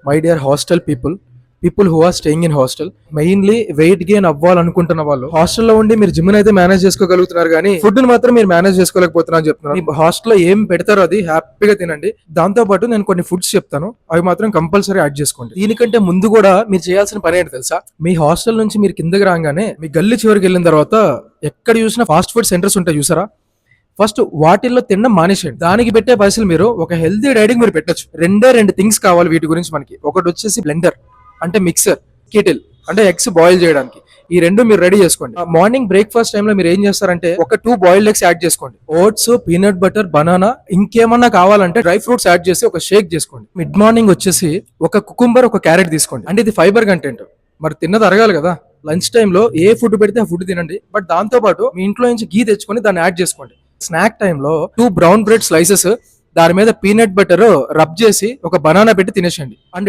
My dear hostel people who are staying in hostel, mainly weight gain అవ్వాలనుకుంటున్న వాళ్ళు హాస్టల్లో ఉండి మీరు జిమ్ అయితే మేనేజ్ చేసుకోగలుగుతున్నారు కానీ ఫుడ్ మాత్రం మీరు మేనేజ్ చేసుకోలేకపోతున్నారు చెప్తున్నారు. మీ హాస్టల్లో ఏం పెడతారో అది హ్యాపీగా తినండి. దాంతో పాటు నేను కొన్ని ఫుడ్స్ చెప్తాను, అవి మాత్రం కంపల్సరీ యాడ్ చేసుకోండి. దీనికంటే ముందు కూడా మీరు చేయాల్సిన పని ఏంటి తెలుసా? మీ హాస్టల్ నుంచి మీరు కిందకి రాగానే మీ గల్లీ చివరికి వెళ్ళిన తర్వాత ఎక్కడ చూసినా ఫాస్ట్ ఫుడ్ సెంటర్స్ ఉంటాయి చూసారా? ఫస్ట్ వాటిల్లో తినడం మానేసేయండి. దానికి పెట్టే పైసలు మీరు ఒక హెల్తీ డైటింగ్ మీరు పెట్టచ్చు. రెండు థింగ్స్ కావాలి వీటి గురించి మనకి. ఒకటి వచ్చేసి బ్లెండర్ అంటే మిక్సర్, కిటిల్ అంటే ఎగ్స్ బాయిల్ చేయడానికి. ఈ రెండు మీరు రెడీ చేసుకోండి. మార్నింగ్ బ్రేక్ఫాస్ట్ టైంలో మీరు ఏం చేస్తారంటే ఒక 2 బాయిల్డ్ ఎగ్స్ యాడ్ చేసుకోండి. ఓట్స్, పీనట్ బటర్, బనానా, ఇంకేమన్నా కావాలంటే డ్రై ఫ్రూట్స్ యాడ్ చేసి ఒక షేక్ చేసుకోండి. మిడ్ మార్నింగ్ వచ్చేసి ఒక కుకుంబర్, ఒక క్యారెట్ తీసుకోండి. అంటే ఇది ఫైబర్ కంటెంట్, మరి తిన్నది అరగాలి కదా. లంచ్ టైంలో ఏ ఫుడ్ పెడితే ఆ ఫుడ్ తినండి, బట్ దాంతో పాటు మీ ఇంట్లో నుంచి గీ తెచ్చుకొని దాన్ని యాడ్ చేసుకోండి. స్నాక్ టైంలో 2 బ్రౌన్ బ్రెడ్ స్లైసెస్, దాని మీద పీనట్ బటర్ రబ్ చేసి ఒక బనానా పెట్టి తినేసండి. అండ్